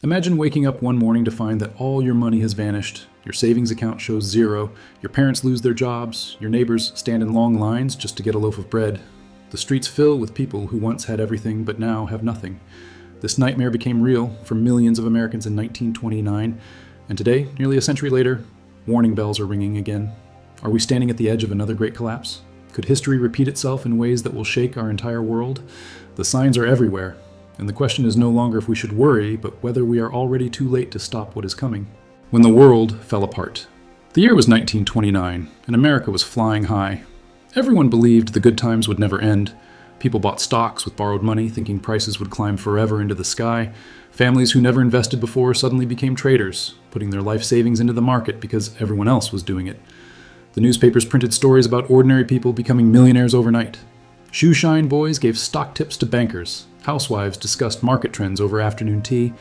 Imagine waking up one morning to find that all your money has vanished, your savings account shows zero, your parents lose their jobs, your neighbors stand in long lines just to get a loaf of bread. The streets fill with people who once had everything but now have nothing. This nightmare became real for millions of Americans in 1929, and today, nearly a century later, warning bells are ringing again. Are we standing at the edge of another great collapse? Could history repeat itself in ways that will shake our entire world? The signs are everywhere, and the question is no longer if we should worry, but whether we are already too late to stop what is coming. When the world fell apart. The year was 1929, and America was flying high. Everyone believed the good times would never end. People bought stocks with borrowed money, thinking prices would climb forever into the sky. Families who never invested before suddenly became traders, putting their life savings into the market because everyone else was doing it. The newspapers printed stories about ordinary people becoming millionaires overnight. Shoeshine boys gave stock tips to bankers. Housewives discussed market trends over afternoon tea.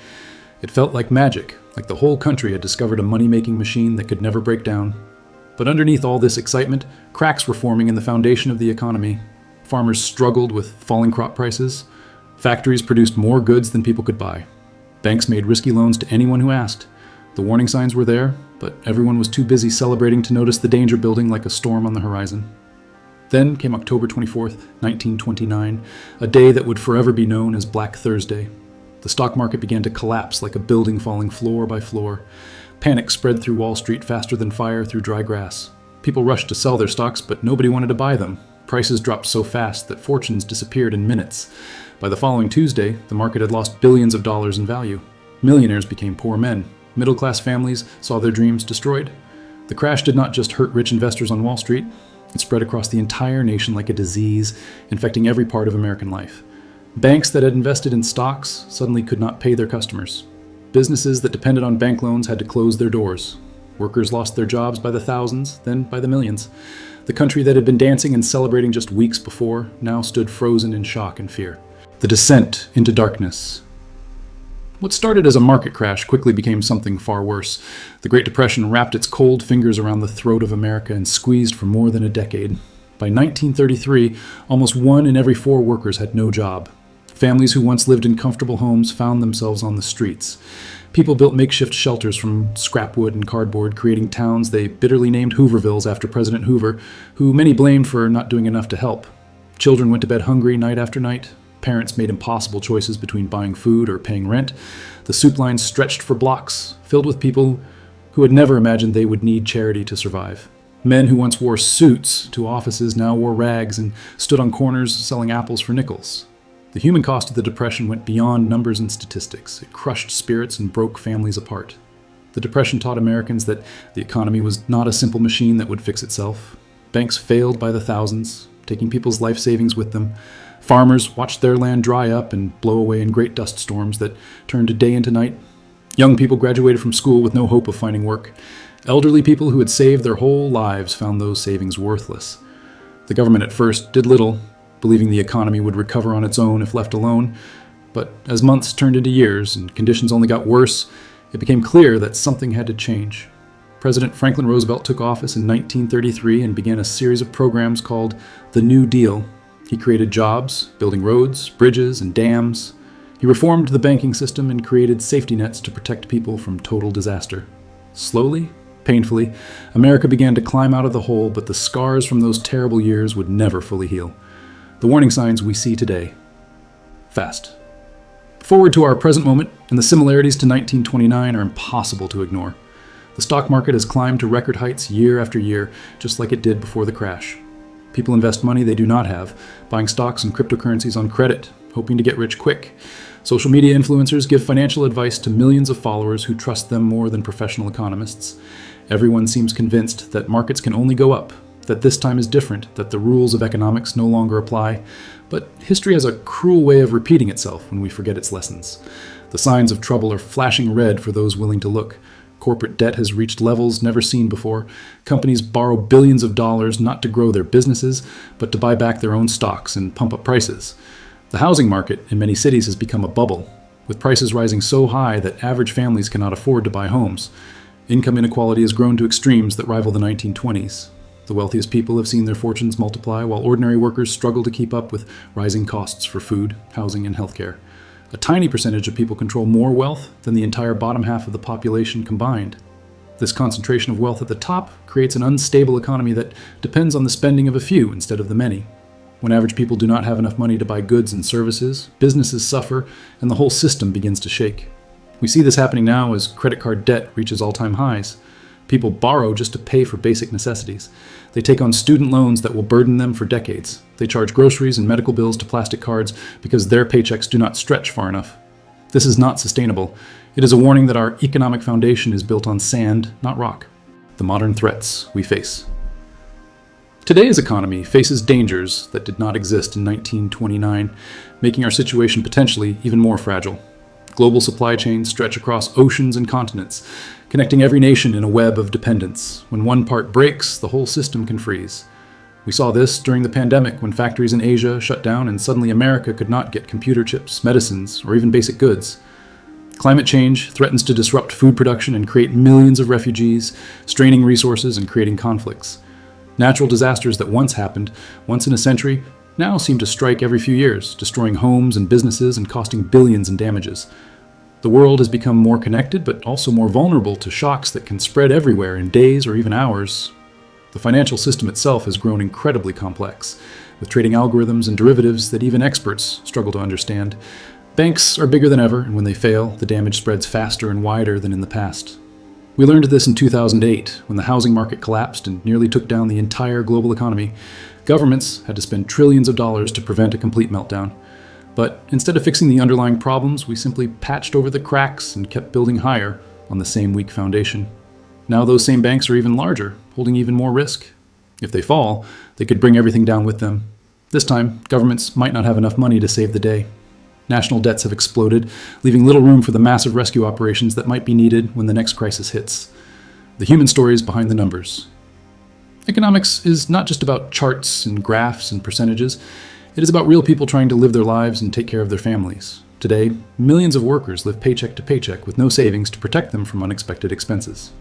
It felt like magic, like the whole country had discovered a money-making machine that could never break down. But underneath all this excitement, cracks were forming in the foundation of the economy. Farmers struggled with falling crop prices. Factories produced more goods than people could buy. Banks made risky loans to anyone who asked. The warning signs were there, but everyone was too busy celebrating to notice the danger building like a storm on the horizon. Then came October 24th, 1929, a day that would forever be known as Black Thursday. The stock market began to collapse like a building falling floor by floor. Panic spread through Wall Street faster than fire through dry grass. People rushed to sell their stocks, but nobody wanted to buy them. Prices dropped so fast that fortunes disappeared in minutes. By the following Tuesday, the market had lost billions of dollars in value. Millionaires became poor men. Middle-class families saw their dreams destroyed. The crash did not just hurt rich investors on Wall Street. It spread across the entire nation like a disease, infecting every part of American life. Banks that had invested in stocks suddenly could not pay their customers. Businesses that depended on bank loans had to close their doors. Workers lost their jobs by the thousands, then by the millions. The country that had been dancing and celebrating just weeks before now stood frozen in shock and fear. The descent into darkness. What started as a market crash quickly became something far worse. The Great Depression wrapped its cold fingers around the throat of America and squeezed for more than a decade. By 1933, almost 1 in every 4 workers had no job. Families who once lived in comfortable homes found themselves on the streets. People built makeshift shelters from scrap wood and cardboard, creating towns they bitterly named Hoovervilles after President Hoover, who many blamed for not doing enough to help. Children went to bed hungry night after night. Parents made impossible choices between buying food or paying rent. The soup lines stretched for blocks, filled with people who had never imagined they would need charity to survive. Men who once wore suits to offices now wore rags and stood on corners selling apples for nickels. The human cost of the Depression went beyond numbers and statistics. It crushed spirits and broke families apart. The Depression taught Americans that the economy was not a simple machine that would fix itself. Banks failed by the thousands, taking people's life savings with them. Farmers watched their land dry up and blow away in great dust storms that turned day into night. Young people graduated from school with no hope of finding work. Elderly people who had saved their whole lives found those savings worthless. The government at first did little, believing the economy would recover on its own if left alone. But as months turned into years and conditions only got worse, it became clear that something had to change. President Franklin Roosevelt took office in 1933 and began a series of programs called the New Deal. He created jobs, building roads, bridges, and dams. He reformed the banking system and created safety nets to protect people from total disaster. Slowly, painfully, America began to climb out of the hole, but the scars from those terrible years would never fully heal. The warning signs we see today. Fast. Forward to our present moment, and the similarities to 1929 are impossible to ignore. The stock market has climbed to record heights year after year, just like it did before the crash. People invest money they do not have, buying stocks and cryptocurrencies on credit, hoping to get rich quick. Social media influencers give financial advice to millions of followers who trust them more than professional economists. Everyone seems convinced that markets can only go up, that this time is different, that the rules of economics no longer apply. But history has a cruel way of repeating itself when we forget its lessons. The signs of trouble are flashing red for those willing to look. Corporate debt has reached levels never seen before. Companies borrow billions of dollars not to grow their businesses, but to buy back their own stocks and pump up prices. The housing market in many cities has become a bubble, with prices rising so high that average families cannot afford to buy homes. Income inequality has grown to extremes that rival the 1920s. The wealthiest people have seen their fortunes multiply, while ordinary workers struggle to keep up with rising costs for food, housing, and healthcare. A tiny percentage of people control more wealth than the entire bottom half of the population combined. This concentration of wealth at the top creates an unstable economy that depends on the spending of a few instead of the many. When average people do not have enough money to buy goods and services, businesses suffer, and the whole system begins to shake. We see this happening now as credit card debt reaches all-time highs. People borrow just to pay for basic necessities. They take on student loans that will burden them for decades. They charge groceries and medical bills to plastic cards because their paychecks do not stretch far enough. This is not sustainable. It is a warning that our economic foundation is built on sand, not rock. The modern threats we face. Today's economy faces dangers that did not exist in 1929, making our situation potentially even more fragile. Global supply chains stretch across oceans and continents, connecting every nation in a web of dependence. When one part breaks, the whole system can freeze. We saw this during the pandemic when factories in Asia shut down and suddenly America could not get computer chips, medicines, or even basic goods. Climate change threatens to disrupt food production and create millions of refugees, straining resources and creating conflicts. Natural disasters that once happened, once in a century, now seem to strike every few years, destroying homes and businesses and costing billions in damages. The world has become more connected, but also more vulnerable to shocks that can spread everywhere in days or even hours. The financial system itself has grown incredibly complex, with trading algorithms and derivatives that even experts struggle to understand. Banks are bigger than ever, and when they fail, the damage spreads faster and wider than in the past. We learned this in 2008, when the housing market collapsed and nearly took down the entire global economy. Governments had to spend trillions of dollars to prevent a complete meltdown. But instead of fixing the underlying problems, we simply patched over the cracks and kept building higher on the same weak foundation. Now those same banks are even larger, holding even more risk. If they fall, they could bring everything down with them. This time, governments might not have enough money to save the day. National debts have exploded, leaving little room for the massive rescue operations that might be needed when the next crisis hits. The human stories behind the numbers. Economics is not just about charts and graphs and percentages. It is about real people trying to live their lives and take care of their families. Today, millions of workers live paycheck to paycheck with no savings to protect them from unexpected expenses.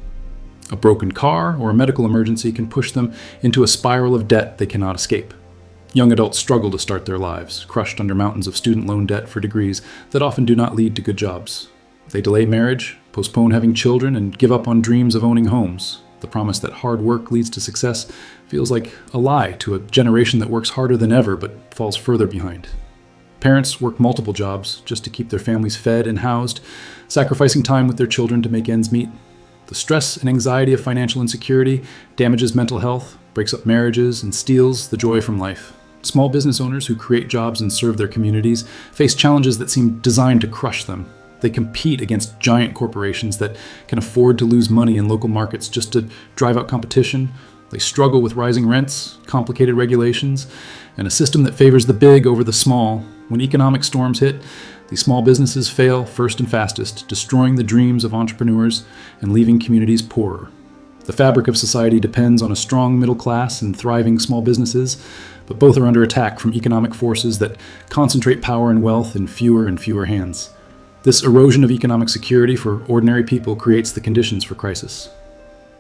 A broken car or a medical emergency can push them into a spiral of debt they cannot escape. Young adults struggle to start their lives, crushed under mountains of student loan debt for degrees that often do not lead to good jobs. They delay marriage, postpone having children, and give up on dreams of owning homes. The promise that hard work leads to success feels like a lie to a generation that works harder than ever but falls further behind. Parents work multiple jobs just to keep their families fed and housed, sacrificing time with their children to make ends meet. The stress and anxiety of financial insecurity damages mental health, breaks up marriages, and steals the joy from life. Small business owners who create jobs and serve their communities face challenges that seem designed to crush them. They compete against giant corporations that can afford to lose money in local markets just to drive out competition. They struggle with rising rents, complicated regulations, and a system that favors the big over the small. When economic storms hit, these small businesses fail first and fastest, destroying the dreams of entrepreneurs and leaving communities poorer. The fabric of society depends on a strong middle class and thriving small businesses, but both are under attack from economic forces that concentrate power and wealth in fewer and fewer hands. This erosion of economic security for ordinary people creates the conditions for crisis.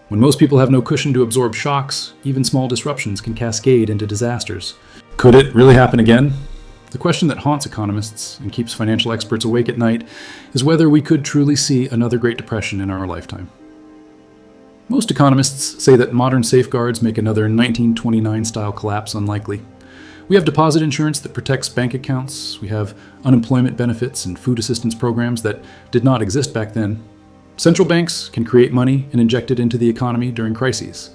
When most people have no cushion to absorb shocks, even small disruptions can cascade into disasters. Could it really happen again? The question that haunts economists and keeps financial experts awake at night is whether we could truly see another Great Depression in our lifetime. Most economists say that modern safeguards make another 1929-style collapse unlikely. We have deposit insurance that protects bank accounts. We have unemployment benefits and food assistance programs that did not exist back then. Central banks can create money and inject it into the economy during crises.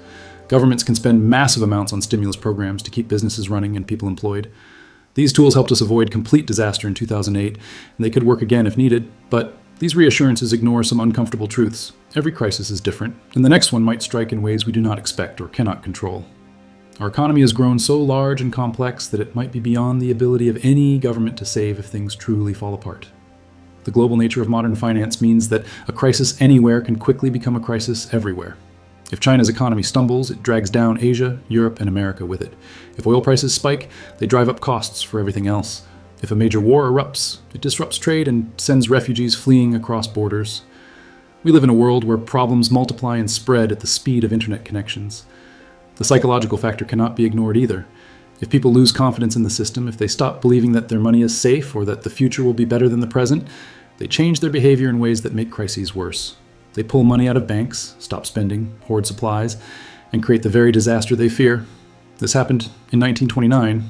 Governments can spend massive amounts on stimulus programs to keep businesses running and people employed. These tools helped us avoid complete disaster in 2008, and they could work again if needed, but these reassurances ignore some uncomfortable truths. Every crisis is different, and the next one might strike in ways we do not expect or cannot control. Our economy has grown so large and complex that it might be beyond the ability of any government to save if things truly fall apart. The global nature of modern finance means that a crisis anywhere can quickly become a crisis everywhere. If China's economy stumbles, it drags down Asia, Europe, and America with it. If oil prices spike, they drive up costs for everything else. If a major war erupts, it disrupts trade and sends refugees fleeing across borders. We live in a world where problems multiply and spread at the speed of internet connections. The psychological factor cannot be ignored either. If people lose confidence in the system, if they stop believing that their money is safe or that the future will be better than the present, they change their behavior in ways that make crises worse. They pull money out of banks, stop spending, hoard supplies, and create the very disaster they fear. This happened in 1929,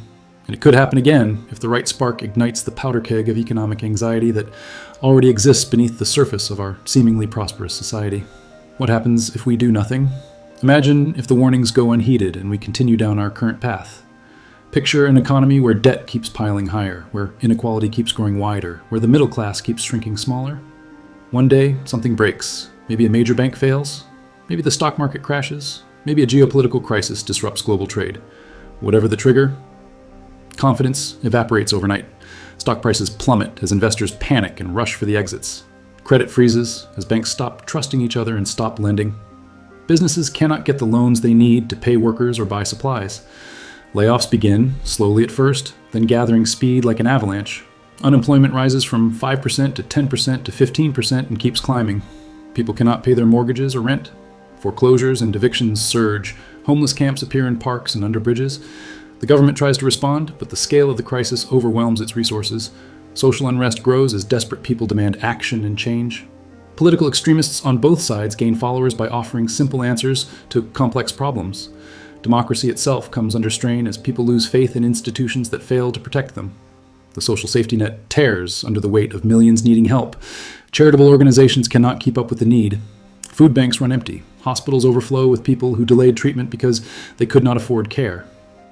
and it could happen again if the right spark ignites the powder keg of economic anxiety that already exists beneath the surface of our seemingly prosperous society. What happens if we do nothing? Imagine if the warnings go unheeded and we continue down our current path. Picture an economy where debt keeps piling higher, where inequality keeps growing wider, where the middle class keeps shrinking smaller. One day, something breaks. Maybe a major bank fails. Maybe the stock market crashes. Maybe a geopolitical crisis disrupts global trade. Whatever the trigger, confidence evaporates overnight. Stock prices plummet as investors panic and rush for the exits. Credit freezes as banks stop trusting each other and stop lending. Businesses cannot get the loans they need to pay workers or buy supplies. Layoffs begin, slowly at first, then gathering speed like an avalanche. Unemployment rises from 5% to 10% to 15% and keeps climbing. People cannot pay their mortgages or rent. Foreclosures and evictions surge. Homeless camps appear in parks and under bridges. The government tries to respond, but the scale of the crisis overwhelms its resources. Social unrest grows as desperate people demand action and change. Political extremists on both sides gain followers by offering simple answers to complex problems. Democracy itself comes under strain as people lose faith in institutions that fail to protect them. The social safety net tears under the weight of millions needing help. Charitable organizations cannot keep up with the need. Food banks run empty. Hospitals overflow with people who delayed treatment because they could not afford care.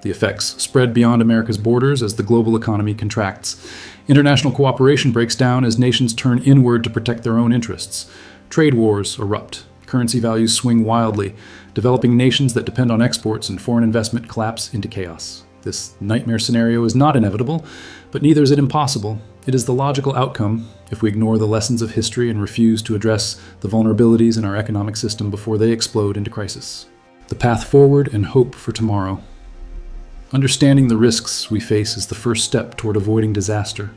The effects spread beyond America's borders as the global economy contracts. International cooperation breaks down as nations turn inward to protect their own interests. Trade wars erupt. Currency values swing wildly. Developing nations that depend on exports and foreign investment collapse into chaos. This nightmare scenario is not inevitable, but neither is it impossible. It is the logical outcome if we ignore the lessons of history and refuse to address the vulnerabilities in our economic system before they explode into crisis. The path forward and hope for tomorrow. Understanding the risks we face is the first step toward avoiding disaster.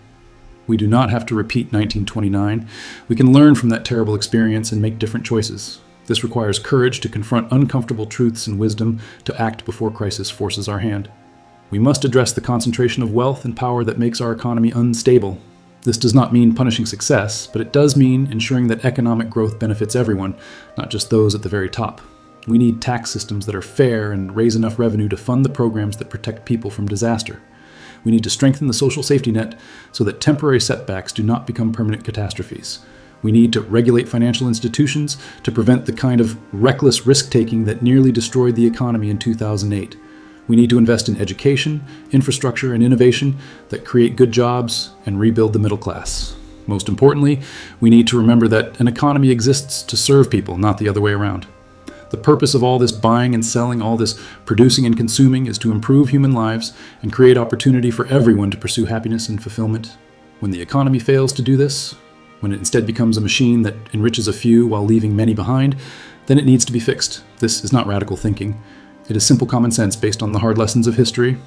We do not have to repeat 1929. We can learn from that terrible experience and make different choices. This requires courage to confront uncomfortable truths and wisdom to act before crisis forces our hand. We must address the concentration of wealth and power that makes our economy unstable. This does not mean punishing success, but it does mean ensuring that economic growth benefits everyone, not just those at the very top. We need tax systems that are fair and raise enough revenue to fund the programs that protect people from disaster. We need to strengthen the social safety net so that temporary setbacks do not become permanent catastrophes. We need to regulate financial institutions to prevent the kind of reckless risk-taking that nearly destroyed the economy in 2008. We need to invest in education, infrastructure, and innovation that create good jobs and rebuild the middle class. Most importantly, we need to remember that an economy exists to serve people, not the other way around. The purpose of all this buying and selling, all this producing and consuming, is to improve human lives and create opportunity for everyone to pursue happiness and fulfillment. When the economy fails to do this, when it instead becomes a machine that enriches a few while leaving many behind, then it needs to be fixed. This is not radical thinking. It is simple common sense based on the hard lessons of history.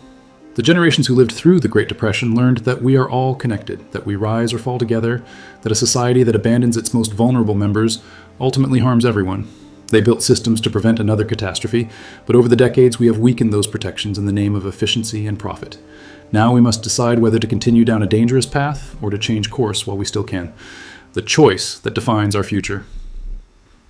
The generations who lived through the Great Depression learned that we are all connected, that we rise or fall together, that a society that abandons its most vulnerable members ultimately harms everyone. They built systems to prevent another catastrophe, but over the decades we have weakened those protections in the name of efficiency and profit. Now we must decide whether to continue down a dangerous path or to change course while we still can. The choice that defines our future.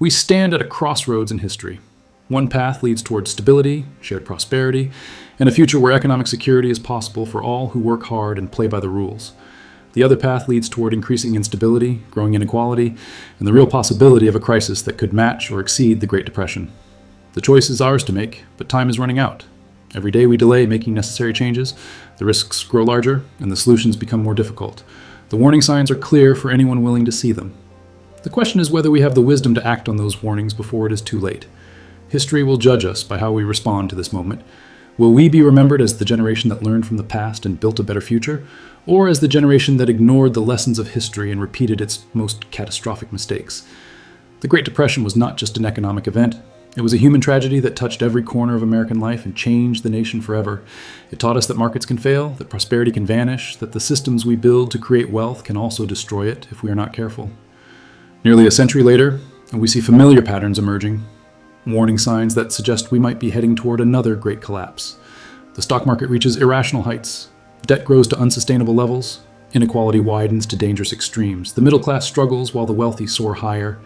We stand at a crossroads in history. One path leads towards stability, shared prosperity, and a future where economic security is possible for all who work hard and play by the rules. The other path leads toward increasing instability, growing inequality, and the real possibility of a crisis that could match or exceed the Great Depression. The choice is ours to make, but time is running out. Every day we delay making necessary changes, the risks grow larger, and the solutions become more difficult. The warning signs are clear for anyone willing to see them. The question is whether we have the wisdom to act on those warnings before it is too late. History will judge us by how we respond to this moment. Will we be remembered as the generation that learned from the past and built a better future, or as the generation that ignored the lessons of history and repeated its most catastrophic mistakes? The Great Depression was not just an economic event. It was a human tragedy that touched every corner of American life and changed the nation forever. It taught us that markets can fail, that prosperity can vanish, that the systems we build to create wealth can also destroy it if we are not careful. Nearly a century later, we see familiar patterns emerging, warning signs that suggest we might be heading toward another great collapse. The stock market reaches irrational heights. Debt grows to unsustainable levels. Inequality widens to dangerous extremes. The middle class struggles while the wealthy soar higher.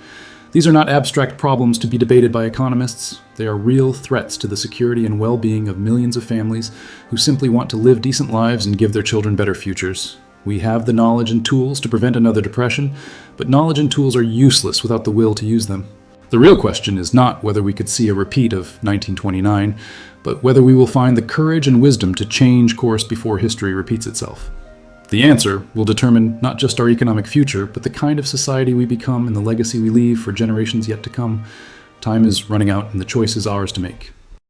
These are not abstract problems to be debated by economists. They are real threats to the security and well-being of millions of families who simply want to live decent lives and give their children better futures. We have the knowledge and tools to prevent another depression, but knowledge and tools are useless without the will to use them. The real question is not whether we could see a repeat of 1929, but whether we will find the courage and wisdom to change course before history repeats itself. The answer will determine not just our economic future, but the kind of society we become and the legacy we leave for generations yet to come. Time is running out and the choice is ours to make.